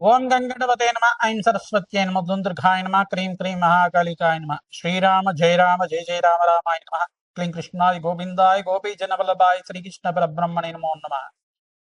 ఓం గంగణపతే నమ ఐం సరస్వత్యై నమ దుందుర్ఘాయ నమ క్రీం క్రీం మహాకాళికాయ నమ శ్రీరామ జయ రామ జయ జయ రామ రామాయ నమ క్లీం కృష్ణాయ గోవిందాయ గోపీ జనవల్లభాయ శ్రీకృష్ణ పరబ్రహ్మణే నమో నమ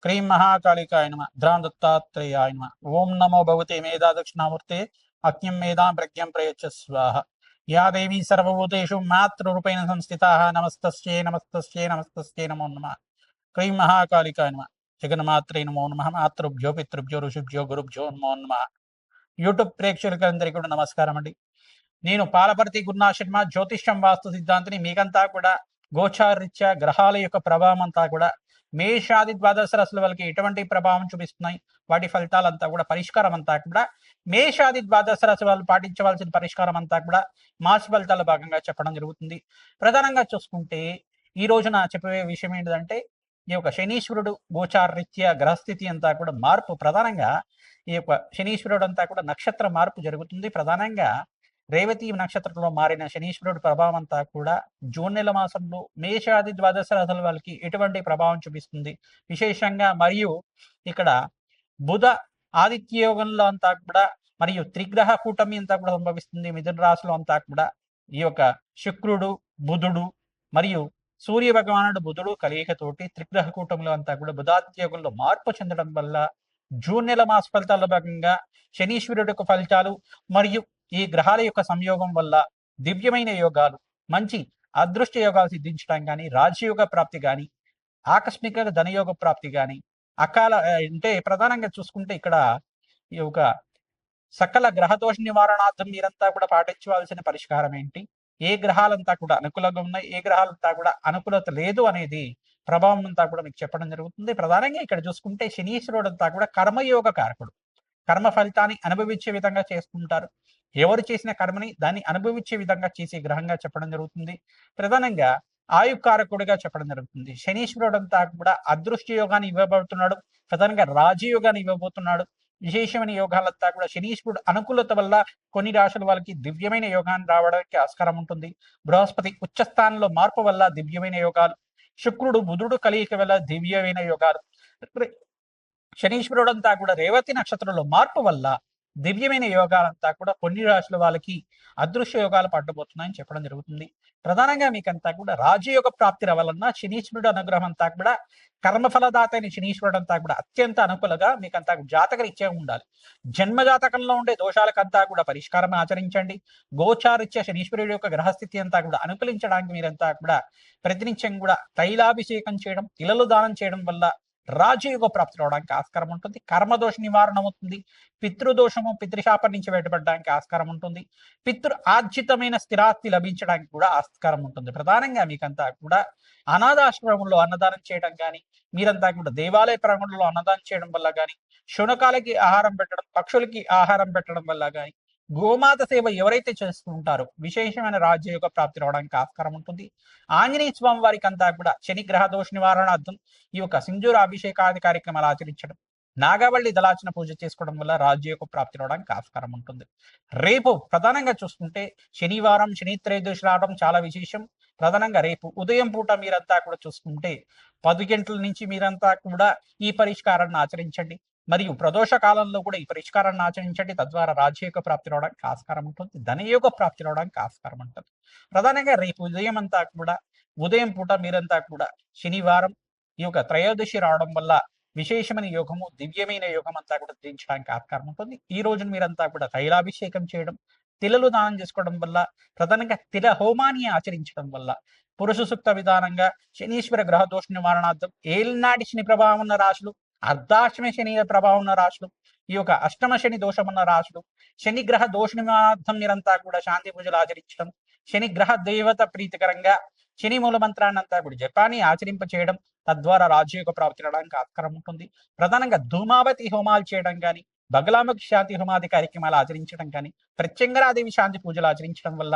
క్రీం మహాకాళికాయ నమ ధ్రాం దత్తాత్రేయాయ నమ ఓం నమో భగవతే మేధా దక్షిణామూర్తే అజ్ఞం మేధాం ప్రజ్ఞం ప్రయచ్చ స్వాహ యా దేవీ సర్వభూతేషు మాతృరూపేణ సంస్థితాః నమస్తస్యై నమస్తస్యై నమస్తస్యై నమో నమ క్రీం మహాకాళికాయ నమ జగన్మాత్రే నమో నమ మాతృభ్యో పితృభ్యో ఋషిభ్యో గురుభ్యో నమో నమ యూట్యూబ్ ప్రేక్షకులందరికీ కూడా నమస్కారం అండి. నేను పాలపర్తి గురునాథ్ శర్మ జ్యోతిష్యం వాస్తు సిద్ధాంతిని. మీకంతా కూడా గోచారరీత్యా గ్రహాల యొక్క ప్రభావం అంతా కూడా మేషాది ద్వాదశ రాశుల వాళ్ళకి ఎటువంటి ప్రభావం చూపిస్తున్నాయి, వాటి ఫలితాలంతా కూడా పరిష్కారం అంతా కూడా మేషాది ద్వాదశ రాశి వాళ్ళు పాటించవలసిన పరిష్కారం అంతా కూడా మాస ఫలితాల భాగంగా చెప్పడం జరుగుతుంది. ప్రధానంగా చూసుకుంటే ఈ రోజున చెప్పే విషయం ఏంటంటే ఈ యొక్క శనీశ్వరుడు గోచారరీత్యా గ్రహస్థితి అంతా కూడా మార్పు, ప్రధానంగా ఈ యొక్క శనీశ్వరుడు అంతా కూడా నక్షత్ర మార్పు జరుగుతుంది. ప్రధానంగా రేవతి నక్షత్రంలో మారిన శనీశ్వరుడు ప్రభావం అంతా కూడా జూన్ నెల మాసంలో మేషాది ద్వాదశ రాశుల వాళ్ళకి ఎటువంటి ప్రభావం చూపిస్తుంది విశేషంగా, మరియు ఇక్కడ బుధ ఆదిత్య యోగంలో అంతా కూడా మరియు త్రిగ్రహ కూటమి అంతా కూడా సంభవిస్తుంది. మిథున రాశిలో అంతా కూడా ఈ యొక్క శుక్రుడు బుధుడు మరియు సూర్య భగవానుడు బుధుడు కలియికతోటి త్రిగ్రహ కూటమిలో అంతా కూడా బుధాదిత్య యోగంలో మార్పు చెందడం వల్ల జూన్ నెల మాస ఫలితాల్లో భాగంగా శనీశ్వరుడు యొక్క ఫలితాలు మరియు ఈ గ్రహాల యొక్క సంయోగం వల్ల దివ్యమైన యోగాలు, మంచి అదృష్ట యోగాలు సిద్ధించడం కానీ, రాజయోగ ప్రాప్తి కానీ, ఆకస్మిక ధనయోగ ప్రాప్తి కానీ, అకాల అంటే ప్రధానంగా చూసుకుంటే ఇక్కడ ఈ యొక్క సకల గ్రహదోష నివారణార్థం మీరంతా కూడా పాటించవలసిన పరిష్కారం ఏంటి, ఏ గ్రహాలంతా కూడా అనుకూలంగా ఉన్నాయి, ఏ గ్రహాలంతా కూడా అనుకూలత లేదు అనేది ప్రభావం అంతా కూడా మీకు చెప్పడం జరుగుతుంది. ప్రధానంగా ఇక్కడ చూసుకుంటే శనీశ్వరుడు అంతా కూడా కర్మయోగ కారకుడు. కర్మ ఫలితాన్ని అనుభవించే విధంగా చేసుకుంటారు. ఎవరు చేసిన కర్మని దాన్ని అనుభవించే విధంగా చేసే గ్రహంగా చెప్పడం జరుగుతుంది. ప్రధానంగా ఆయుకారకుడిగా చెప్పడం జరుగుతుంది. శనీశ్వరుడు అంతా కూడా అదృష్ట యోగాన్ని ఇవ్వబోతున్నాడు. ప్రధానంగా రాజయోగాన్ని ఇవ్వబోతున్నాడు. విశేషమైన యోగాలంతా కూడా శనీశ్వరుడు అనుకూలత వల్ల కొన్ని రాశుల వాళ్ళకి దివ్యమైన యోగాన్ని రావడానికి ఆస్కారం ఉంటుంది. బృహస్పతి ఉచ్చస్థానంలో మార్పు వల్ల దివ్యమైన యోగాలు, శుక్రుడు బుధుడు కలియిక వల్ల దివ్యమైన యోగాలు, శనీశ్వరుడు అంతా కూడా రేవతి నక్షత్రంలో మార్పు వల్ల దివ్యమైన యోగాలంతా కూడా కొన్ని రాశుల వాళ్ళకి అదృశ్య యోగాలు పట్టబోతున్నాయని చెప్పడం జరుగుతుంది. ప్రధానంగా మీకంతా కూడా రాజయోగ ప్రాప్తి రావాలన్నా శనీశ్వరుడు అనుగ్రహం అంతా కూడా కర్మఫలదాత అయిన శనీశ్వరుడు అంతా కూడా అత్యంత అనుకూలంగా మీకంతా జాతకరీత్యా ఉండాలి. జన్మ జాతకంలో ఉండే దోషాలకంతా కూడా పరిష్కారం ఆచరించండి. గోచారిత్య శనీశ్వరుడు యొక్క గ్రహస్థితి అంతా కూడా అనుకూలించడానికి మీరంతా కూడా ప్రతినిత్యం కూడా తైలాభిషేకం చేయడం, తిలలు దానం చేయడం వల్ల రాజయోగ ప్రాప్తి రావడానికి ఆస్కారం ఉంటుంది. కర్మదోష నివారణ అవుతుంది. పితృదోషము పితృశాపం నుంచి బయటపడడానికి ఆస్కారం ఉంటుంది. పితృ ఆర్జితమైన స్థిరాస్తి లభించడానికి కూడా ఆస్కారం ఉంటుంది. ప్రధానంగా మీకంతా కూడా అనాథాశ్రమంలో అన్నదానం చేయడం కానీ, మీరంతా కూడా దేవాలయ ప్రాంగణంలో అన్నదానం చేయడం వల్ల కానీ, శునకాలకి ఆహారం పెట్టడం, పక్షులకి ఆహారం పెట్టడం వల్ల కానీ, గోమాత సేవ ఎవరైతే చేస్తూ ఉంటారో విశేషమైన రాజ్యయోగ ప్రాప్తి రావడానికి ఆస్కారం ఉంటుంది. ఆంజనేయ స్వామి వారికి అంతా కూడా శని గ్రహ దోష నివారణార్థం ఈ యొక్క సింధూర అభిషేకాది కార్యక్రమాలు ఆచరించడం, నాగవల్లి దళార్చన పూజ చేసుకోవడం వల్ల రాజ్యయోగ ప్రాప్తి రావడానికి ఆస్కారం ఉంటుంది. రేపు ప్రధానంగా చూసుకుంటే శనివారం శని త్రయోదశి రావడం చాలా విశేషం. ప్రధానంగా రేపు ఉదయం పూట మీరంతా కూడా చూసుకుంటే 10 గంటల నుంచి మీరంతా కూడా ఈ పరిష్కారాన్ని ఆచరించండి. మరియు ప్రదోష కాలంలో కూడా ఈ పరిష్కారాన్ని ఆచరించండి. తద్వారా రాజ్యయోగ ప్రాప్తి రావడానికి ఆస్కారం ఉంటుంది. ధనయోగ ప్రాప్తి రావడానికి ఆస్కారం ఉంటుంది. ప్రధానంగా రేపు ఉదయం అంతా కూడా ఉదయం పూట మీరంతా కూడా శనివారం ఈ యొక్క త్రయోదశి రావడం వల్ల విశేషమైన యోగము, దివ్యమైన యోగం అంతా కూడా ధరించడానికి ఆస్కారం ఉంటుంది. ఈ రోజున మీరంతా కూడా తైలాభిషేకం చేయడం, తిలలు దానం చేసుకోవడం వల్ల, ప్రధానంగా తిల హోమాన్ని ఆచరించడం వల్ల పురుష సూక్త విధానంగా శనీశ్వర గ్రహ దోష నివారణార్థం ఏలినాటి శని ప్రభావం ఉన్న రాశులు, అర్ధాష్టమ శని ప్రభావం ఉన్న రాశులు, ఈ యొక్క అష్టమ శని దోషం ఉన్న రాశులు, శని గ్రహ దోష నివారణార్థం మీరంతా కూడా శాంతి పూజలు ఆచరించడం, శని గ్రహ దేవత ప్రీతికరంగా శని మూల మంత్రాన్ని అంతా కూడా జపాన్ని ఆచరింప చేయడం, తద్వారా రాజయోగ ప్రాప్తి రావడానికి ఆస్కారం ఉంటుంది. ప్రధానంగా ధూమావతి హోమాలు చేయడం కానీ, బగలాముఖి శాంతి హోమాది కార్యక్రమాలు ఆచరించడం కానీ, ప్రత్యంగరాదేవి శాంతి పూజలు ఆచరించడం వల్ల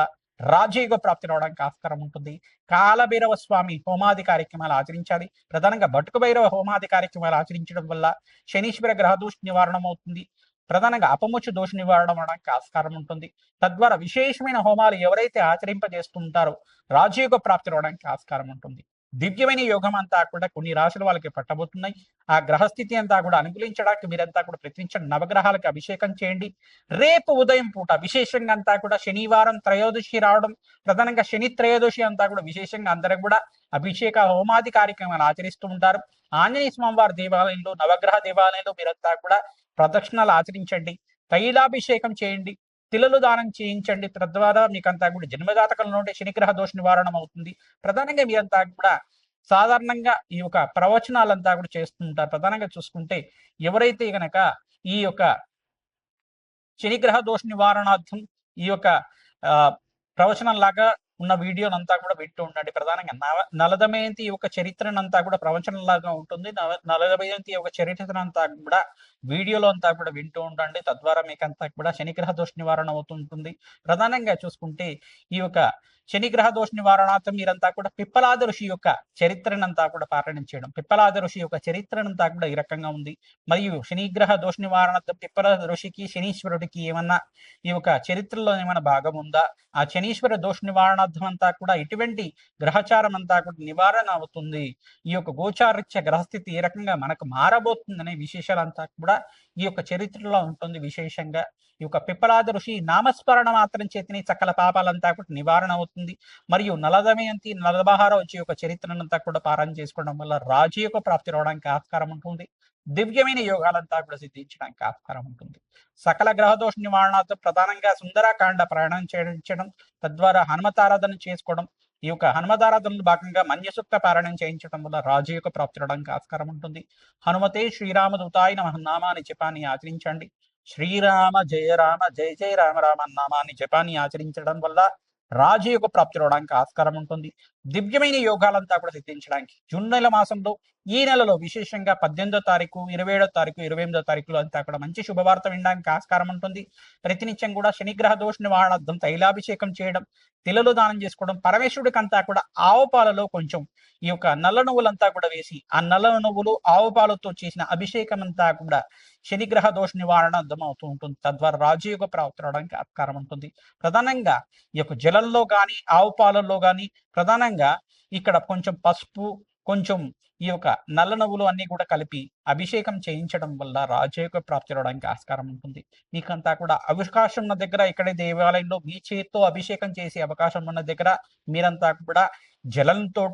రాజయోగ ప్రాప్తి రావడానికి ఆస్కారం ఉంటుంది. కాలభైరవ స్వామి హోమాది కార్యక్రమాలు ఆచరించాలి. ప్రధానంగా బటుకు భైరవ హోమాది కార్యక్రమాలు ఆచరించడం వల్ల శనీశ్వర గ్రహ దోష నివారణం అవుతుంది. ప్రధానంగా అపముచ్చు దోష నివారణ అవడానికి ఆస్కారం ఉంటుంది. తద్వారా విశేషమైన హోమాలు ఎవరైతే ఆచరింపజేస్తుంటారో రాజయోగ ప్రాప్తి రావడానికి ఆస్కారం ఉంటుంది. దివ్యమైన యోగం అంతా కూడా కొన్ని రాశుల వాళ్ళకి పట్టబోతున్నాయి. ఆ గ్రహస్థితి అంతా కూడా అనుకూలించడానికి మీరంతా కూడా ప్రయత్నించండి. నవగ్రహాలకు అభిషేకం చేయండి. రేపు ఉదయం పూట విశేషంగా అంతా కూడా శనివారం త్రయోదశి రావడం, ప్రధానంగా శని త్రయోదశి అంతా కూడా విశేషంగా అందరూ కూడా అభిషేక హోమాది కార్యక్రమాలు ఆచరిస్తూ ఉంటారు. ఆంజనేయ స్వామివారి దేవాలయంలో, నవగ్రహ దేవాలయంలో మీరంతా కూడా ప్రదక్షిణాలు ఆచరించండి. తైలాభిషేకం చేయండి. తిలలు దానం చేయించండి. తద్వారా మీకంతా కూడా జన్మజాతకంలో ఉండే శనిగ్రహ దోష నివారణం అవుతుంది. ప్రధానంగా మీరంతా కూడా సాధారణంగా ఈ యొక్క ప్రవచనాలంతా కూడా చేస్తుంటారు. ప్రధానంగా చూసుకుంటే ఎవరైతే గనక ఈ యొక్క శనిగ్రహ దోష నివారణార్థం ఈ యొక్క ప్రవచనం లాగా ఉన్న వీడియోనంతా కూడా వింటూ ఉండండి. ప్రధానంగా నలదమయంతి యొక్క చరిత్రనంతా కూడా ప్రవచనం లాగా ఉంటుంది. నలదమయంతి యొక్క చరిత్రనంతా కూడా వీడియోలో అంతా కూడా వింటూ ఉండండి. తద్వారా మీకంతా కూడా శనిగ్రహ దోష నివారణ అవుతుంటుంది. ప్రధానంగా చూసుకుంటే ఈ యొక్క శనిగ్రహ దోష నివారణార్థం మీరంతా కూడా పిప్పలాద ఋషి యొక్క చరిత్రనంతా కూడా పారాయణం చేయడం. పిప్పలాద ఋషి యొక్క చరిత్రనంతా కూడా ఈ రకంగా ఉంది. మరియు శనిగ్రహ దోష నివారణార్థం పిప్పలాద ఋషికి శనీశ్వరుడికి ఏమన్నా ఈ యొక్క చరిత్రలో ఏమైనా భాగం ఉందా? ఆ శనీశ్వర దోష నివారణార్థం అంతా కూడా ఇటువంటి గ్రహచారం అంతా కూడా నివారణ అవుతుంది. ఈ యొక్క గోచారిత్య గ్రహస్థితి ఏ రకంగా మనకు మారబోతుందనే విశేషాలంతా కూడా ఈ యొక్క చరిత్రలో ఉంటుంది. విశేషంగా ఈ యొక్క పిప్పలాద ఋషి నామస్మరణ మాత్రం చేతిని సకల పాపాలంతా కూడా నివారణ అవుతుంది. మరియు నలదమయంతి నలబహార వచ్చి యొక్క చరిత్రనంతా కూడా పారాయణ చేసుకోవడం వల్ల రాజయోగ ప్రాప్తి రావడానికి ఆస్కారం ఉంటుంది. దివ్యమైన యోగాలంతా కూడా సిద్ధించడానికి ఆస్కారం ఉంటుంది. సకల గ్రహదోష నివారణార్థం ప్రధానంగా సుందరాకాండ ప్రయాణం చేయించడం, తద్వారా హనుమతారాధన చేసుకోవడం, ఈ యొక్క హనుమతారాధనలో భాగంగా మన్యసూక్త పారాయణం చేయించడం వల్ల రాజయోగ ప్రాప్తి రావడానికి ఆస్కారం ఉంటుంది. హనుమతే శ్రీరామదూతాయ నమః నామాన్ని జపాన్ని ఆచరించండి. శ్రీరామ జయ రామ జయ జయ రామ రామ నామాన్ని జపాన్ని ఆచరించడం వల్ల రాజయోగ ప్రాప్తి రావడానికి ఆస్కారం ఉంటుంది. దివ్యమైన యోగాలంతా కూడా సిద్ధించడానికి జూన్ నెల మాసంలో ఈ నెలలో విశేషంగా 18వ తారీఖు, 27వ తారీఖు, 28వ తారీఖులో అంతా కూడా మంచి శుభవార్త వినడానికి ఆస్కారం ఉంటుంది. ప్రతినిత్యం కూడా శనిగ్రహ దోష నివారణార్థం తైలాభిషేకం చేయడం, తిలలు దానం చేసుకోవడం, పరమేశ్వరుడికి అంతా కూడా ఆవు పాలలో కొంచెం ఈ యొక్క నల్ల నువ్వులంతా కూడా వేసి ఆ నల్ల నువ్వులు ఆవు పాలతో చేసిన అభిషేకం అంతా కూడా శనిగ్రహ దోష నివారణ అర్థం అవుతూ ఉంటుంది. తద్వారా రాజయోగ ప్రాప్తి రావడానికి ఆస్కారం ఉంటుంది. ప్రధానంగా ఈ యొక్క జలంలో కానీ ఆవు పాలల్లో కానీ ప్రధానంగా ఇక్కడ కొంచెం పసుపు, కొంచెం ఈ యొక్క నల్ల నువ్వులు అన్ని కూడా కలిపి అభిషేకం చేయించడం వల్ల రాజయోగ ప్రాప్తి రావడానికి ఆస్కారం ఉంటుంది. మీకంతా కూడా అవకాశం ఉన్న దగ్గర ఇక్కడే దేవాలయంలో మీ చేతితో అభిషేకం చేసే అవకాశం ఉన్న దగ్గర మీరంతా కూడా జలంతో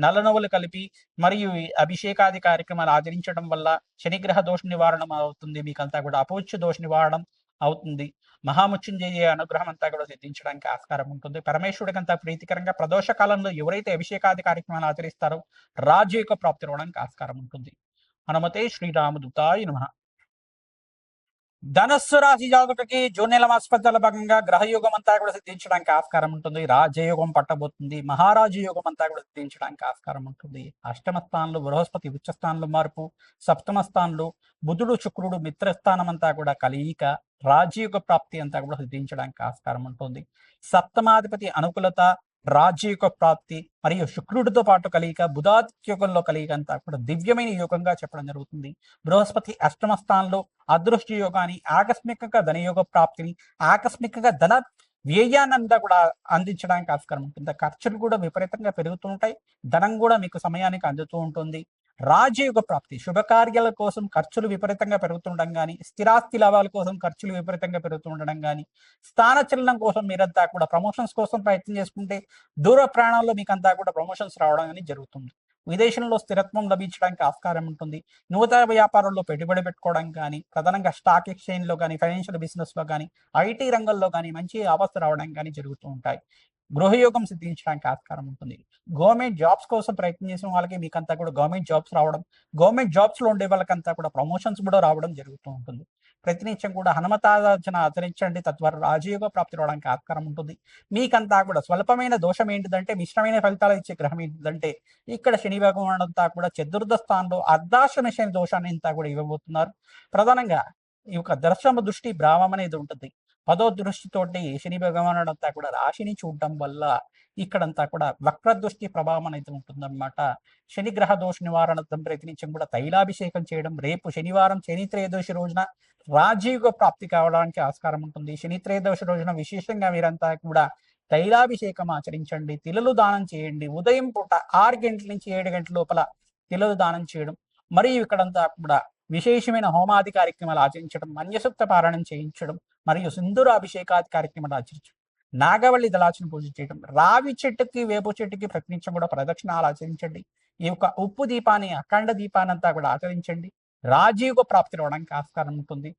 నల్ల నువ్వులు కలిపి మరియు అభిషేకాది కార్యక్రమాలు ఆచరించడం వల్ల శనిగ్రహ దోష నివారణ అవుతుంది. మీకంతా కూడా అపౌచ్య దోష నివారణ అవుతుంది. మహామృత్యుంజయ అనుగ్రహం అంతా కూడా సిద్ధించడానికి ఆస్కారం ఉంటుంది. పరమేశ్వరుడికి అంతా ప్రీతికరంగా ప్రదోష కాలంలో ఎవరైతే అభిషేకాది కార్యక్రమాలు ఆచరిస్తారో రాజయోగ ప్రాప్తి రావడానికి ఆస్కారం ఉంటుంది. హనుమతే శ్రీరామదూతాయ నమః. ధనస్సు రాశి జాతకుడికి జూన్ నెల మాసఫలాల భాగంగా గ్రహయోగం అంతా కూడా సిద్ధించడానికి ఆస్కారం ఉంటుంది. రాజయోగం పట్టబోతుంది. మహారాజు యోగం అంతా కూడా సిద్ధించడానికి ఆస్కారం ఉంటుంది. అష్టమ స్థానంలో బృహస్పతి ఉచ్చ స్థానంలో మార్పు, సప్తమ స్థానంలో బుధుడు శుక్రుడు మిత్రస్థానం అంతా కూడా కలయిక రాజయోగ ప్రాప్తి అంతా కూడా సిద్ధించడానికి ఆస్కారం ఉంటుంది. సప్తమాధిపతి అనుకూలత, రాజయోగ ప్రాప్తి మరియు శుక్రుడితో పాటు కలియిక బుధాత్యోగంలో కలియిక అంతా కూడా దివ్యమైన యోగంగా చెప్పడం జరుగుతుంది. బృహస్పతి అష్టమ స్థానంలో అదృష్ట యోగాన్ని, ఆకస్మికంగా ధనయోగ ప్రాప్తిని, ఆకస్మికంగా ధన వ్యయాన్నంతా కూడా అందించడానికి ఆస్కారం ఉంటుంది. ఖర్చులు కూడా విపరీతంగా పెరుగుతూ ఉంటాయి. ధనం కూడా మీకు సమయానికి అందుతూ ఉంటుంది. రాజయోగ ప్రాప్తి శుభకార్యాల కోసం ఖర్చులు విపరీతంగా పెరుగుతుండడం కానీ, స్థిరాస్తి లాభాల కోసం ఖర్చులు విపరీతంగా పెరుగుతుండడం కానీ, స్థానచలనం కోసం మీరంతా కూడా ప్రమోషన్స్ కోసం ప్రయత్నం చేసుకుంటే దూర ప్రయాణాల్లో మీకంతా కూడా ప్రమోషన్స్ రావడం కానీ జరుగుతుంది. విదేశంలో స్థిరత్వం లభించడానికి ఆస్కారం ఉంటుంది. నూతన వ్యాపారంలో పెట్టుబడి పెట్టుకోవడం కానీ, ప్రధానంగా స్టాక్ ఎక్స్చేంజ్లో కానీ, ఫైనాన్షియల్ బిజినెస్లో కానీ, ఐటీ రంగంలో కానీ మంచి ఆపత్తు రావడం కానీ జరుగుతూ ఉంటాయి. గృహయోగం సిద్ధించడానికి ఆస్కారం ఉంటుంది. గవర్నమెంట్ జాబ్స్ కోసం ప్రయత్నం చేసిన వాళ్ళకి మీకంతా కూడా గవర్నమెంట్ జాబ్స్ రావడం, గవర్నమెంట్ జాబ్స్ లో ఉండే వాళ్ళకంతా కూడా ప్రమోషన్స్ కూడా రావడం జరుగుతూ ఉంటుంది. ప్రతినిత్యం కూడా హనుమతారాధన ఆచరించండి. తద్వారా రాజయోగ ప్రాప్తి రావడానికి ఆస్కారం ఉంటుంది. మీకంతా కూడా స్వల్పమైన దోషం ఏంటిదంటే, మిశ్రమైన ఫలితాలు ఇచ్చే గ్రహం ఏంటిదంటే, ఇక్కడ శని భగవానుడు అంతా కూడా చతుర్థ స్థానంలో అర్ధాశ్రమ శని దోషాన్ని అంతా కూడా ఇవ్వబోతున్నారు. ప్రధానంగా ఈ యొక్క దర్శన దృష్టి భ్రామం అనేది ఉంటుంది. 10వ దృష్టితోటి శని భగవానుడు అంతా కూడా రాశిని చూడటం వల్ల ఇక్కడంతా కూడా వక్ర దృష్టి ప్రభావం అనేది ఉంటుందన్నమాట. శని గ్రహ దోష నివారణం ప్రయత్నించడం కూడా తైలాభిషేకం చేయడం, రేపు శనివారం శని త్రయోదశి రోజున రాజయోగ ప్రాప్తి కావడానికి ఆస్కారం ఉంటుంది. శని త్రయోదశి రోజున విశేషంగా మీరంతా కూడా తైలాభిషేకం ఆచరించండి, తిలలు దానం చేయండి. ఉదయం పూట 6 గంటల నుంచి 7 గంటల లోపల తిలలు దానం చేయడం, మరియు ఇక్కడంతా కూడా విశేషమైన హోమాది కార్యక్రమాలు ఆచరించడం, మన్యసూక్త పారాయణం చేయించడం, మరియు సింధూరాభిషేకాది కార్యక్రమాలు ఆచరించడం, నాగవల్లి దళాచన పూజ చేయడం, రావి చెట్టుకి వేప చెట్టుకి ప్రతినిత్యం కూడా ప్రదక్షిణాలు ఆచరించండి. ఈ యొక్క ఉప్పు దీపాన్ని, అఖండ దీపాన్ని అంతా కూడా ఆచరించండి. రాజీవ ప్రాప్తి రావడానికి ఆస్కారం ఉంటుంది.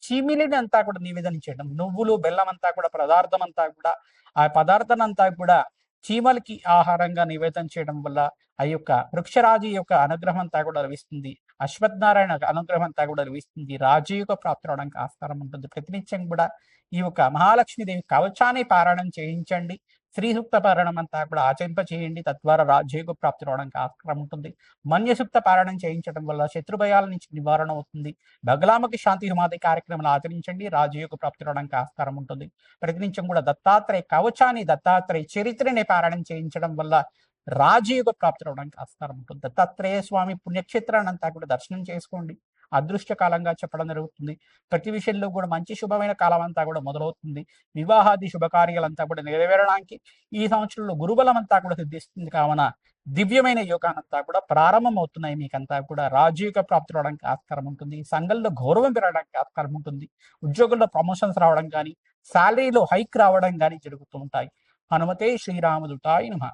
చిమిలిని అంతా కూడా నివేదన చేయడం, నువ్వులు బెల్లం అంతా కూడా పదార్థం అంతా కూడా, ఆ పదార్థం అంతా కూడా చీమలకి ఆహారంగా నివేదన చేయడం వల్ల ఆ యొక్క వృక్షరాజు యొక్క అనుగ్రహం అంతా కూడా లభిస్తుంది. అశ్వత్థనారాయణ అనుగ్రహం అంతా కూడా లభిస్తుంది. రాజయోగ ప్రాప్తి రావడానికి ఆస్కారం ఉంటుంది. ప్రతినిత్యం కూడా ఈ యొక్క మహాలక్ష్మీదేవి కవచాన్ని పారాయణం చేయించండి. శ్రీ సూక్త పారాయణం అంతా కూడా ఆచరింప చేయండి. తద్వారా రాజయోగ ప్రాప్తి రావడానికి ఆస్కారం ఉంటుంది. మన్యసూక్త పారాయణం చేయించడం వల్ల శత్రుభయాల నుంచి నివారణ అవుతుంది. బగలాముఖి శాంతి హోమాది కార్యక్రమాలు ఆచరించండి. రాజయోగ ప్రాప్తి రావడానికి ఆస్కారం ఉంటుంది. ప్రతినిత్యం కూడా దత్తాత్రేయ కవచాన్ని, దత్తాత్రేయ చరిత్రని పారాయణం చేయించడం వల్ల రాజయోగ ప్రాప్తి రావడానికి ఆస్కారం ఉంటుంది. దత్తాత్రేయ స్వామి పుణ్యక్షేత్రాన్ని అంతా కూడా దర్శనం చేసుకోండి. అదృష్ట కాలంగా చెప్పడం జరుగుతుంది. ప్రతి విషయంలో కూడా మంచి శుభమైన కాలం అంతా కూడా మొదలవుతుంది. వివాహాది శుభకార్యాలంతా కూడా నెరవేరడానికి ఈ సంవత్సరంలో గురుబలం అంతా కూడా సిద్ధిస్తుంది. కావున దివ్యమైన యోగానంతా కూడా ప్రారంభం అవుతున్నాయి. మీకంతా కూడా రాజయోగ ప్రాప్తి రావడానికి ఆస్కారం ఉంటుంది. సంఘంలో గౌరవం పెరగడానికి ఆస్కారం ఉంటుంది. ఉద్యోగుల్లో ప్రమోషన్స్ రావడం కానీ, శాలరీలో హైక్ రావడం కానీ జరుగుతూ ఉంటాయి. హనుమతే శ్రీరామదుతాయ నమః.